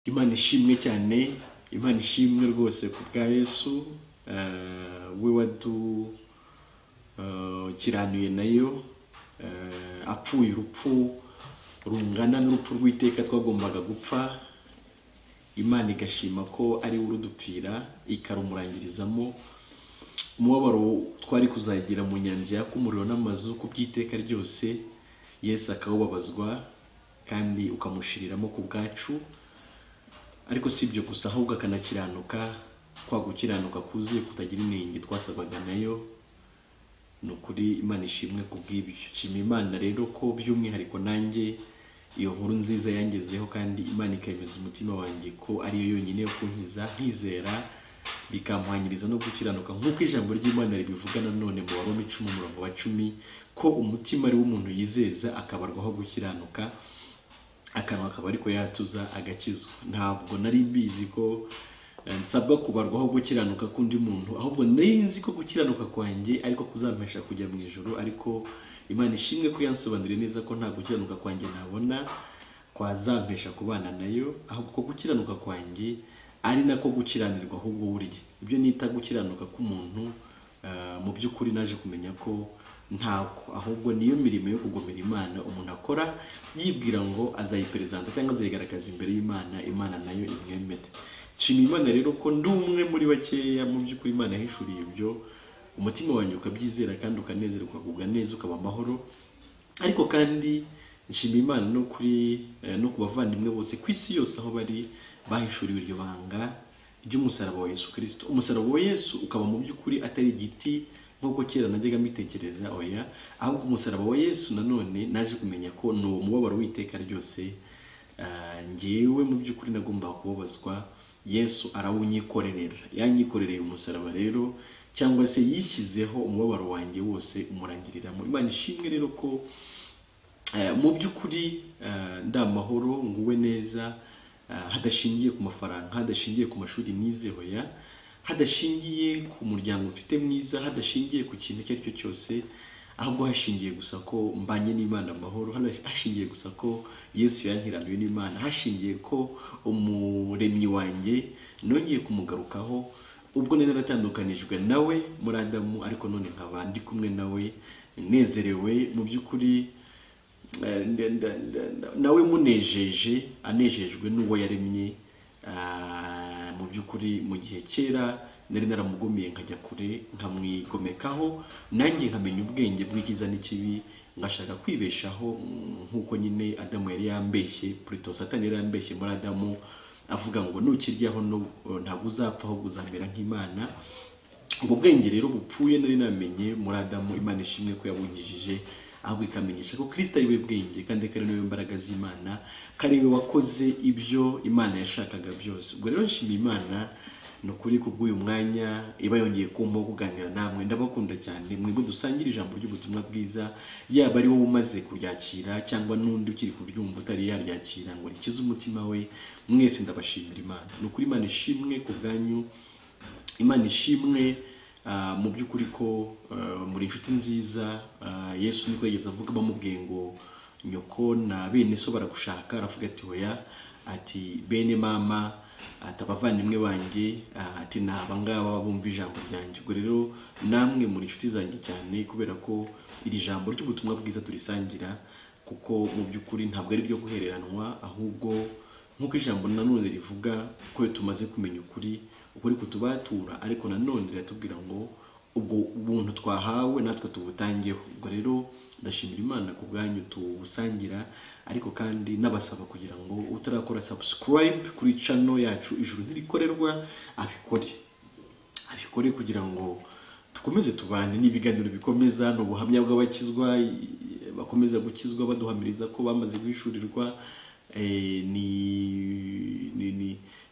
Imana ishimwe cyane, Imana ishimwe rwose ku bwa Yesu, we wadukiranuye nayo, apfuye urupfu rungana n'urupfu rw'iteka twagombaga gupfa. Imana igashima ko ari we urudupfira, ikarumurangirizamo umubabaro twari kuzagira mu nyanja yaka umuriro n'amazu ku by'iteka ryose. Yesu akawubabazwa kandi ukamushiriramo ku bwacu. Ariko si ibyo gusa, ahubwo akanakiranuka, kwa gukiranuka kuzuye kutagira inenge twasabaga nayo. Ni ukuri Imana ishimwe ku bw'ibyo. Nshima Imana rero ko by'umwihariko nanjye iyo nkuru nziza yangezeho, kandi Imana ikemeza umutima wanjye ko ariyo yonyine yo kunkiza, nkizera bikamuhanyiriza no gukiranuka, nk'uko ijambo ry'Imana ribivuga nanone mu Waroma 10:10 ko umutima ari w'umuntu yizeza akabarwaho gukiranuka, akanwa akaba ariko yatuza agakizwa. Ntabwo nari mbizi ko nsabwa kubarwaho gukiranuka k'undi muntu, ahubwo nari nzi ko gukiranuka kwanjye ariko kuzampesha kujya mu ijuru. Ariko Imana ishimwe ko yansobanuriye neza ko nta gukiranuka kwanjye nabona kwazampesha kubana nayo, ahubwo ko gukiranuka kwanjye ari nako gukiranirwa ahubwo burya. Ibyo nita gukiranuka k'umuntu mu by'ukuri naje kumenya ko ntako, ahubwo niyo mirimo yo kugomera Imana umuntu akora yibwira ngo azayiperezanta cyangwa azayigaragaza imbere y'Imana, Imana nayo imwemere. Nshima Imana rero ko ndi umwe muri bakeya mu by'ukuri Imana yahishuriye ibyo, umutima wanjye ukabyizera kandi ukanezerwa, ukagubwa neza, ukaba amahoro. Ariko kandi nshima Imana no ku bavandimwe bose ku isi yose aho bari, bahishuriwe iryo banga ry'umusaraba wa Yesu Kristo. Umusaraba wa Yesu ukaba mu by'ukuri atari igiti nk'uko kera najyaga mbitekereza, oya, ahubwo umusaraba wa Yesu nanone naje kumenya ko ni umubabaro w'iteka ryose. Ngewe mu by'ukuri nagombaga kubabazwa, Yesu arawunyikorerera, yanyikorereye umusaraba rero, cyangwa se yishyizeho umubabaro wanjye wose umurangiriramo. Imana ishimwe rero ko mu by'ukuri ndamahoro, nguwe neza, hadashingiye ku mafaranga, hadashingiye ku mashuri nize, oya, hadashingiye ku muryango mfite mwiza, hadashingiye ku kintu icyo ari cyo cyose, ahubwo hashingiye gusa ko mbanye n'Imana amahoro, hashingiye gusa ko Yesu yankiranuye n'Imana, hashingiye ko umuremyi wanjye nongeye kumugarukaho ubwo nari naratandukanijwe nawe muri Adamu, ariko none nkaba ndi kumwe nawe nezerewe mu by'ukuri, nawe munejeje, anejejwe n'uwo yaremye. Mu by'ukuri mu gihe kera nari naramugumiye nkajya kure, nkamwigomekaho, nanjye nkamenya ubwenge bw'icyiza n'ikibi, ngashaka kwibeshaho nk'uko nyine Adamu yari yambeshye, plutôt Satani yari yambeshye muri Adamu, avuga ngo nukiryaho ntabwo uzapfa, ahubwo uzamera nk'Imana. Ubwo bwenge rero bupfuye nari namenye muri Adamu, Imana ishimwe ko yabunyijije, ahubwo ikamenyesha ko Kristo ari we bwenge kandi ko ari we mbaraga z'Imana, ko ari we wakoze ibyo Imana yashakaga byose. Ubwo rero nshima Imana ni ukuri kubw'uyu mwanya iba yongeye kumpa kuganira namwe. Ndabakunda cyane mwebwe dusangira ijambo ry'ubutumwa bwiza, yaba ari wowe umaze kuryakira cyangwa n'undi ukiri kuryumva utari yaryakira ngo rikize umutima we. Mwese ndabashimira Imana. Ni ukuri Imana ishimwe ku bwanyu, Imana ishimwe mu by'ukuri ko muri inshuti nziza. Yesu niko yigeze avuga, bamubwiye ngo nyoko na bene so baragushaka, aravuga ati oya, ati bene mama, ati abavandimwe banjye, ati ni abangaba bumva ijambo ryanjye. Ubwo rero namwe muri inshuti zanjye cyane, kubera ko iri jambo ry'ubutumwa bwiza turisangira, kuko mu by'ukuri ntabwo ari ryo guhereranwa, ahubwo nk'uko ijambo nanone rivuga ko tumaze kumenya ukuri kutubatura, ariko nanone riratubwira ngo ubwo buntu twahawe natwe tubutangeho. Ubwo rero ndashimira Imana ku bwanyu tubusangira, ariko kandi nabasaba kugira ngo utarakora subscribe kuri channel yacu Ijuru Ntirikorerwa abikore kugira ngo dukomeze tubane n'ibiganiro bikomeza, n'ubuhamya bw'abakizwa bakomeza gukizwa baduhamiriza ko bamaze guhishurirwa.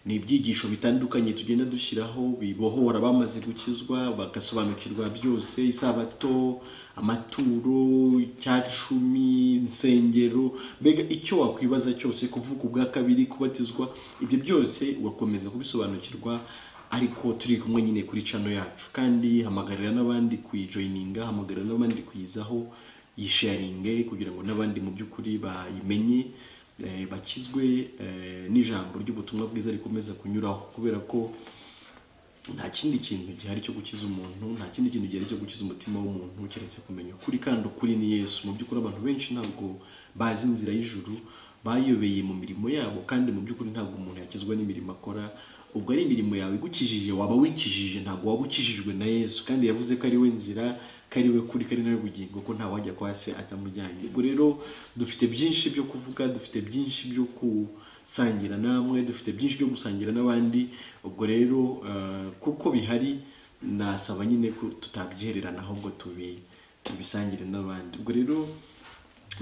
Ni ibyigisho bitandukanye tugenda dushyiraho bibohora bamaze gukizwa, bagasobanukirwa byose, isabato, amaturo, icyacumi, insengero, mbega icyo wakwibaza cyose, kuvuka ubwa kabiri, kubatizwa, ibyo byose ugakomeza kubisobanukirwa. Ariko turi kumwe nyine kuri channel yacu, kandi hamagarira n'abandi kuyijoininga, hamagarira n'abandi kuyizaho, yisharinge kugira ngo n'abandi mu by'ukuri bayimenye, bakizwe n'ijambo ry'ubutumwa bwiza rikomeza kunyuraho, kubera ko nta kindi kintu gihari cyo gukiza umuntu, nta kindi kintu gihari cyo gukiza umutima w'umuntu keretse kumenya ukuri, kandi ukuri ni Yesu. Mu by'ukuri abantu benshi ntabwo bazi inzira y'ijuru, bayobeye mu mirimo yabo, kandi mu by'ukuri ntabwo umuntu yakizwa n'imirimo akora. Ubwo ari imirimo yawe igukijije, waba wikijije, ntabwo waba ukijijwe na Yesu, kandi yavuze ko ari we nzira, ko ari we kuri, ko ari nawe bugingo, ko nta wajya kwa se atamujyanye. Ubwo rero dufite byinshi byo kuvuga, dufite byinshi byo gusangira namwe, dufite byinshi byo gusangira n'abandi. Ubwo rero kuko bihari, nasaba nyine ko tutabyihererana, ahubwo tubisangire n'abandi. Ubwo rero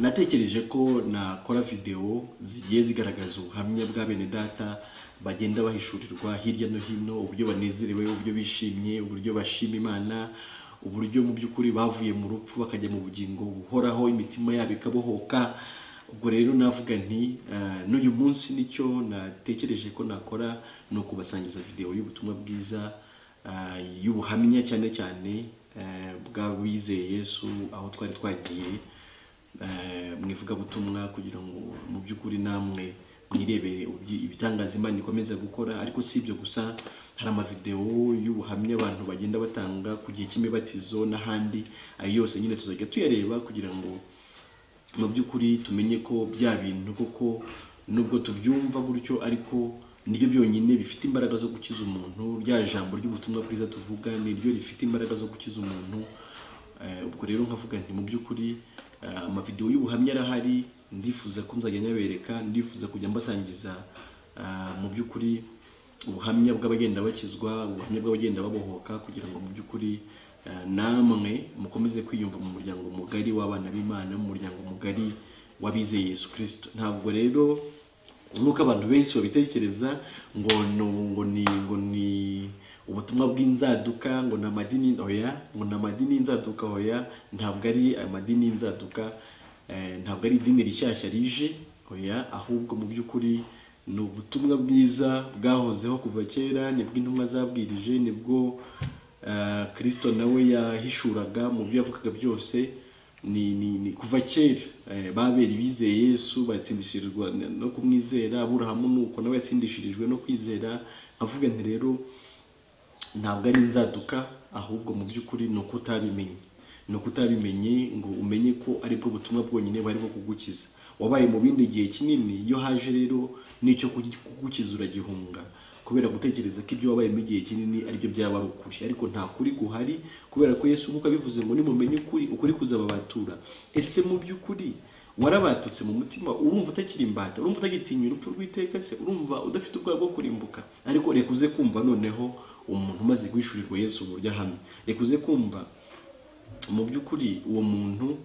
natekereje ko nakora video zigiye zigaragaza ubuhamya bwa bene data bagenda bahishurirwa hirya no hino, uburyo banezerewe, uburyo bishimye, uburyo bashima Imana, uburyo mu by'ukuri bavuye mu rupfu bakajya mu bugingo buhoraho, imitima yabo ikabohoka. Ubwo rero navuga nti n'uyu munsi nicyo natekereje ko nakora, ni ukubasangiza video y'ubutumwa bwiza, y'ubuhamya cyane cyane bw'abizeye Yesu, aho twari twagiye mu ivugabutumwa, kugira ngo mu by'ukuri namwe mwirebere ibitangaza Imana ikomeza gukora. Ariko si ibyo gusa, hari amavideo y'ubuhamya abantu bagenda batanga ku gihe cy'imibatizo n'ahandi. Ayo yose nyine tuzajya tuyareba, kugira ngo mu by'ukuri tumenye ko bya bintu koko nubwo tubyumva gutyo, ariko nibyo byonyine bifite imbaraga zo gukiza umuntu. Rya jambo ry'ubutumwa bwiza tuvuga niryo rifite imbaraga zo gukiza umuntu. Ubwo rero nkavuga nti mu by'ukuri amavideo y'ubuhamya arahari, ndifuza ko nzajya nyabereka, ndifuza kujya mbasangiza mu by'ukuri ubuhamya bw'abagenda bakizwa, ubuhamya bw'abagenda babohoka, kugira ngo mu by'ukuri namwe mukomeze kwiyumva mu muryango mugari w'abana b'Imana, mu muryango mugari w'abizeye Yesu Kristo. Ntabwo rero nuko abantu benshi babitekereza ngo ni ubutumwa bw'inzaduka, ngo na madini oya, ngo na madini y'inzaduka oya, ntabwo ari amadini y'inzaduka, ntabwo ari idini rishyashya rije oya, ahubwo mu by'ukuri ni ubutumwa bwiza bwahozeho kuva kera, nibwo intumwa zabwirije, nibwo Kristo nawe yahishuraga mu byo yavugaga byose. Ni kuva kera babera bizeye Yesu, batsindishirizwa no kumwizera. Aburahamu nuko nawe yatsindishirijwe no kwizera. Avuga nti rero ntabwo ari inzaduka, ahubwo mu by'ukuri ni uko utabimenye, ngo umenye ko ari bwo butumwa bwonyine bari bwo kugukiza. Wabaye mu bindi gihe kinini, iyo haje rero n'icyo kugukiza uragihunga, kubera gutekereza ko ibyo wabaye mu gihe kinini ari byo byaba ari ukuri. Ariko nta kuri guhari, kubera ko Yesu nk'uko abivuze ngo nimumenye ukuri kuzababatura. Ese mu by'ukuri warabatutse mu mutima, urumva utakiri imbata, urumva utagitinya urupfu rw'iteka se, urumva udafite ubwoba bwo kurimbuka? Ariko reka uze kumva noneho umuntu umaze guhishurirwa Yesu uburyo ahamye, reka uze kumva mu by'ukuri uwo muntu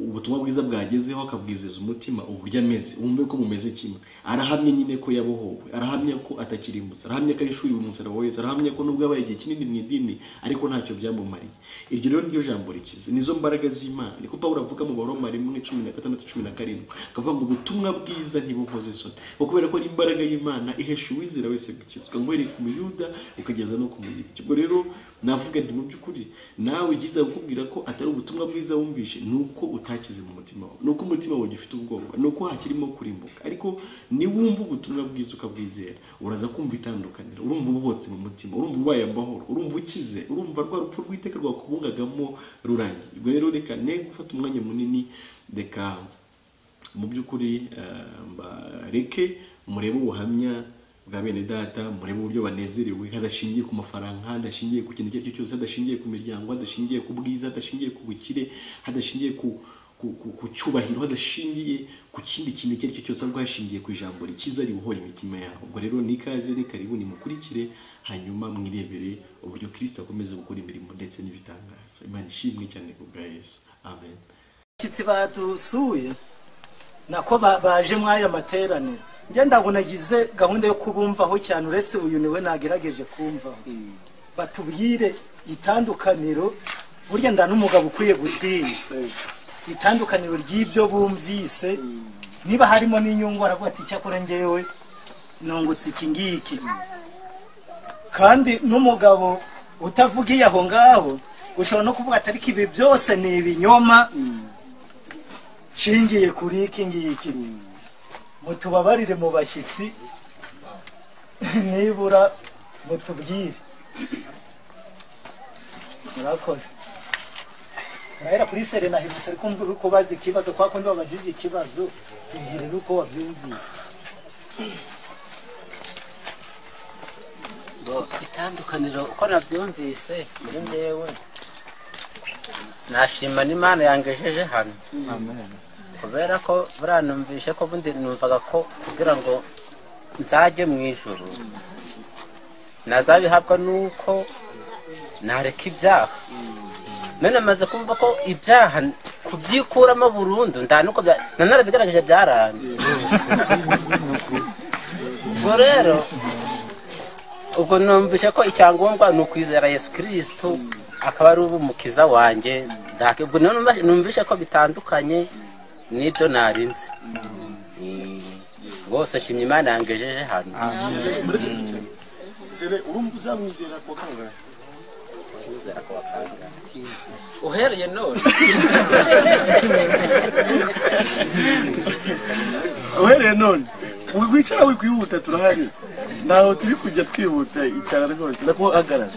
ubutumwa bwiza bwagezeho, akabwizeza umutima uburyo ameze, wumve ko mumeze kimwe. Arahamye nyine ko yabohowe, arahamye ko atakirimbutse, arahamye ko yishuriwe umusaraba wa Yesu, arahamye ko nubwo abaye igihe kinini mu idini ariko ntacyo byamumariye. Iryo rero niryo jambo rikiza, nizo mbaraga z'Imana. Niko Pawulo avuga mu Baroma 1:16-17, akavuga ngo ubutumwa bwiza ntibunkoze isoni, kubera ko ari imbaraga y'Imana ihesha uwizera wese gukizwa, ngwere ku Muyuda ukageza no ku Mugiriki. Ubwo rero navuga nti mu by'ukuri nawe giza gukubwira ko atari ubutumwa bwiza wumvishe, nuko utakize mu mutima wawe, nuko umutima wawe ufite ubwoba, nuko hakirimo kurimbuka. Ariko ni wumva ubutumwa bwiza ukabwizera, uraza kumva itandukaniro, urumva ububotse mu mutima, urumva ubaye amahoro, urumva ukize, urumva rwa rupfu rw'iteka rwakubungagamo rurangiye. Ubwo rero reka ne gufata umwanya munini, reka mu by'ukuri reke murebe ubuhamya bwa bene data, murebe uburyo banezerewe, hadashingiye ku mafaranga, hadashingiye ku kintu icyo ari cyo cyose, hadashingiye ku miryango, hadashingiye ku bwiza, hadashingiye ku bukire, hadashingiye ku cyubahiro, hadashingiye ku kindi kintu icyo ari cyo cyose, ahubwo hashingiye ku ijambo rikiza ribohora imitima yabo. Ubwo rero nikaze, ni karibu, nimukurikire, hanyuma mwirebere uburyo Kristo akomeza gukora imirimo ndetse n'ibitangaza. Imana ishimwe cyane ku bwa Yesu. Amen. Kitsi badusuye nako baje mwaya materaniro, njye ndabona nagize gahunda yo kubumvaho cyane, uretse uyu niwe nagerageje kumva. Batubwire itandukaniro, burya nda n'umugabo ukwiye gutinya itandukaniro ry'ibyo bumvise, niba harimo n'inyungu aravuga ati cyakora ngewe nungutse iki ngiki. Kandi n'umugabo utavugiye aho ngaho ushobora no kuvuga atari ibi byose ni ibinyoma, shingiye kuri iki ngiki. mutubabarire mu bashyitsi nibura mutubwire murakoze turahera kuri Serena ahibutse ariko kubaza ikibazo kwa kundi babajije ikibazo tubwire nuko wabyumvise itandukaniro uko nabyumvise muri ndewe nashima n'Imana yangejeje hano kubera ko buranumvishe ko bundi numvaga ko kugira ngo nzajye mu ijuru nazabihabwa nuko nareka ibyaha none maze kumva ko ibyaha kubyikuramo burundu ndanuko nanarabigaragaje byaranze ubwo rero ubwo numvishe ko icyangombwa ni ukwizera Yesu Kristo akaba ari umukiza wanjye ubwo numvishe ko bitandukanye n'ibyo narinzi rwose shimye Imana yangejeje hano urumva uzamwizera kwa kangahe uhereye none uhereye none wicara wikwihuta turahari ntaho turi kujya twihuta icara rwose ndakuhagarara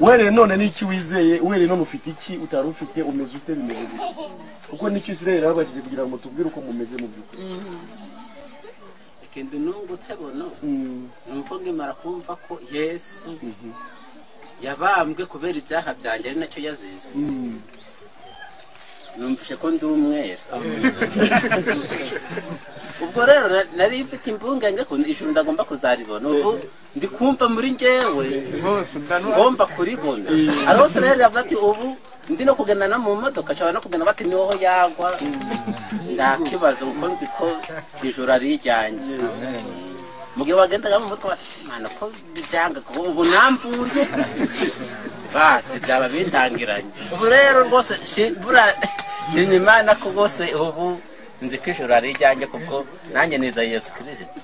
uhereye none n'iki wizeye uhereye none ufite iki utari ufite umeze ute bimeze gute kuko nicyo Israel yababajije kugira ngo tubwire uko mumeze mu by'ukuri ikindi nungutse bono nuko ngimara kumva ko Yesu yabambwe kubera ibyaha byanjye ari nacyo yazize numvishe ko ndi umwera ubwo rero nari mfite imbungenge ko ijuru ndagomba kuzaribona ubu ndi kumva muri njyewe ngomba kuribona arose rero yavuga ati ubu ndi no kugendana mu modoka cyangwa no kugenda bati niho yagwa ndakibazo kuko nzi ko ijuru ari ijyanjye mugihe wagendaga mu mutwe bati Imana ko bijanga ko ubu namvuye basi byaba bintangiranye ubu rero rwose shimye Imana ko rwose ubu nzi ko ijuru ari ijyanjye kuko nanjye niza Yesu Kristo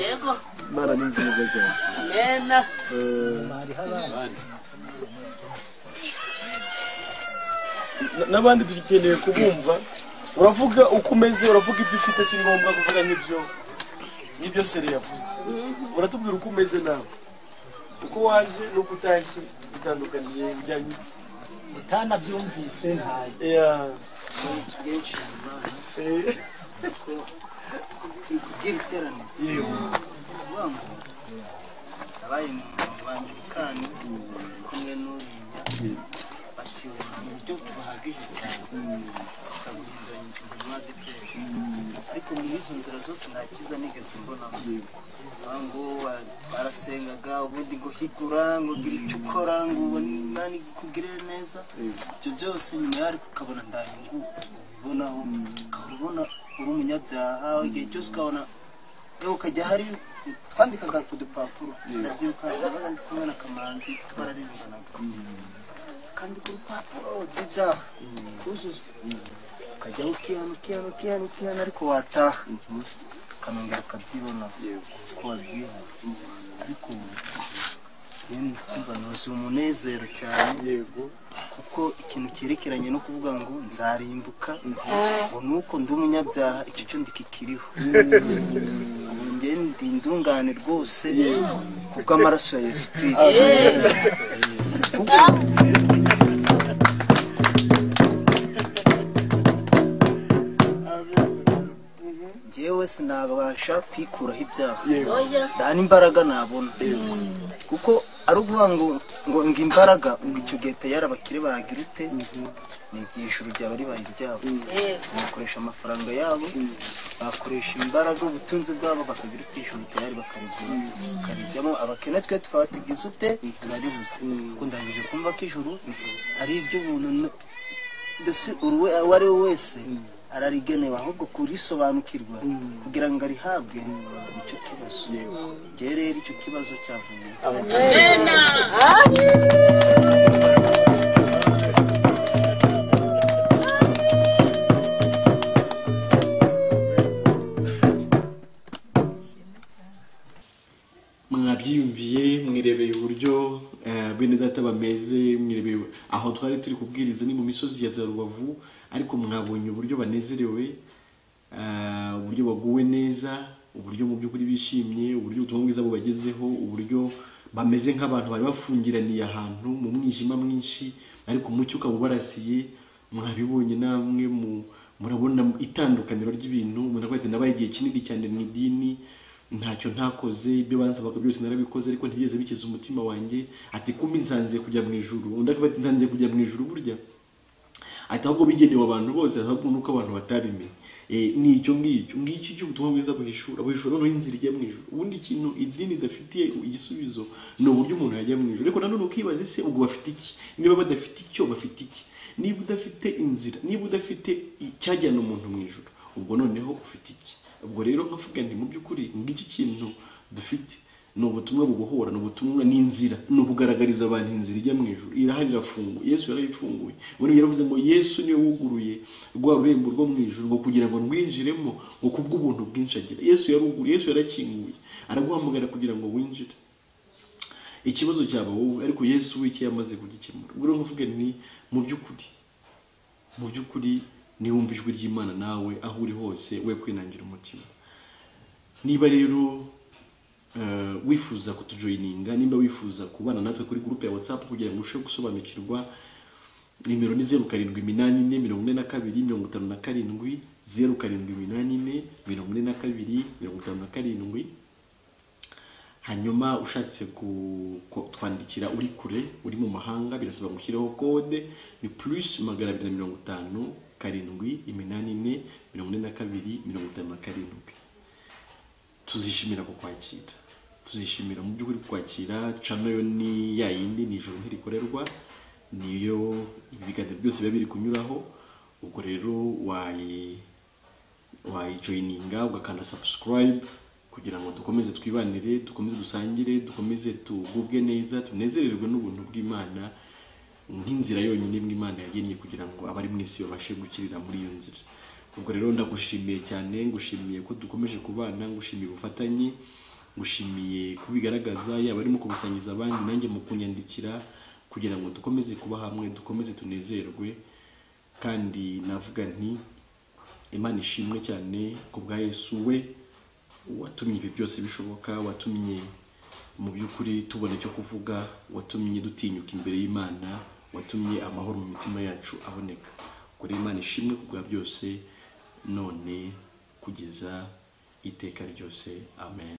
yego Imana ni nziza cyane amen n'abandi dukeneye kubumva uravuga uko umeze uravuga ibyo ufite si ngombwa kuvuga n'ibyo Sere yavuze uratubwira uko umeze nawe uko waje n'uko utashye bitandukaniye bijyanye utanabyumvise ntayo kubwira iteraniro abaye mu bangirikani kumwe n'uriya bakibona mu buryo buhagije cyane bitaguhinduranya ingingo n'adeperi ariko muri izo nzira zose nta cyiza nigeze mbonamo ngo barasengaga ubundi ngo higura ngo gira icyo ukora ngo ubone Imana ikugirire neza ibyo byose nyuma yari ukabona ndahungu ubibonaho ukaba ubona uri umunyabyaha igihe cyose ukabona ukajya hari twandikaga ku dupapuro ndabyibuka nabaga ndi kumwe na Kamanzi twararirimbanaga kandi ku rupapuro rw'ibyaha kuzuza ukajya ukihana ariko wataha ukanongera ukabyibona ko wabyiha ariko kumva nuzi umunezero cyane kuko ikintu cyerekeranye no kuvuga ngo nzarimbuka ngo nuko ndi umunyabyaha icyo cyo ndikikiriho ubu njye ndi indungane rwose kuko amaraso ya Yesu Kristo njyewe sinabasha kwikuraho ibyaha nta n'imbaraga nabona kuko ari ukuvuga ngo imbaraga ubwo icyo gihe tayari abakire bagira ute ni igihe ijuru ryaba ribaye iryabo bakoresha amafaranga yabo bakoresha imbaraga ubutunzi bwabo bakagira ute ijuru tayari bakarijyamo abakene twe tukaba tugize ute turaribuze kuko ndangije kumva ko ijuru ari iry'ubuntu mbese uwo ari we wese ararigenewe ahubwo kurisobanukirwa kugira ngo arihabwe icyo kibazo njye rero icyo kibazo cyavuye mwabyiyumviye mwirebeye uburyo turi kubwiriza ni mu misozi ya za Rubavu ariko mwabonye uburyo banezerewe, uburyo baguwe neza, uburyo mu by'ukuri bishimye, uburyo ubutumwa bwiza bubagezeho, uburyo bameze nk'abantu bari bafungiraniye ahantu mu mwijima mwinshi ariko umucyo ukaba ubarasiye. Mwabibonye namwe murabona itandukaniro ry'ibintu. Umuntu akwete nabaye igihe kinini cyane mu idini, ntacyo ntakoze, ibyo bansabaga byose narabikoze ariko ntibigeze bikiza umutima wanjye. Ati kumbe nzanze kujya mu ijuru. Undi akaba ati nzanze kujya mu ijuru burya. Ati ahubwo bigenewe abantu bose, ahubwo nuko abantu batabimenye. Ni icyo ngicyo cy'ubutumwa bwiza buhishura no inzira ijya mu ijuru. Ubundi ikintu idini idafitiye igisubizo ni uburyo umuntu yajya mu ijuru. Ariko nanone ukibaza se ubwo bafite iki? Niba badafite icyo bafite iki? Niba udafite inzira, niba udafite icyajyana umuntu mu ijuru, ubwo noneho ufite iki? Ubwo rero nkavuga nti mu by'ukuri ngiki kintu dufite ni ubutumwa bubohora, ni ubutumwa n'inzira, ni ukugaragariza abantu inzira ijya mu ijuru. Irahari irafunguye, Yesu yarayifunguye. Ubwo yaravuze ngo Yesu niwe wuguruye rwa rurembo rwo mu ijuru ngo kugira ngo rwinjiremo ngo kubw'ubuntu bwinshi agira. Yesu yaruguruye, Yesu yarakinguye, araguhamagara kugira ngo winjire. Ikibazo cyaba wowe, ariko Yesu w'iki yamaze kugikemura. Ubwo rero nkavuga nti mu by'ukuri ni wumva ijwi ry'Imana nawe aho uri hose we kwinangira umutima. Niba rero wifuza kutujoyininga, nimba wifuza kubana natwe kuri groupe ya WhatsApp kugira ngo ushobore gusobanukirwa, nimero ni 07844257 07844257. Hanyuma ushatse twandikira uri kure, uri mu mahanga, birasaba gushyiraho code ni +250 784 4257. Tuzishimira kukwakira, tuzishimira mu by'ukuri kwakira. Channel yo ni ya yindi, ni ijoro ntirikorerwa, niyo ibiganiro byose biba biri kunyuraho. Ubwo rero wayijoyininga ugakanda subscribe kugira ngo dukomeze twibanire, dukomeze dusangire, dukomeze tugubwe neza, tunezererwe n'ubuntu bw'Imana nk'inzira yonyine Imana yagennye kugira ngo abari mu isi babashe gukirira muri iyo nzira. Ubwo rero ndagushimiye cyane, ngushimiye ko dukomeje kubana, ngushimiye ubufatanye, ngushimiye kubigaragaza, yaba arimo kubusangiza abandi, nanjye mu kunyandikira kugira ngo dukomeze kuba hamwe, dukomeze tunezerwe. Kandi navuga nti Imana ishimwe cyane ku bwa Yesu we watumye ibi byose bishoboka, watumye mu by'ukuri tubona icyo kuvuga, watumye dutinyuka imbere y'Imana, watumye amahoro mu mitima yacu aboneka. Kuri Imana ishimwe ku bwa byose none kugeza iteka ryose. Amen.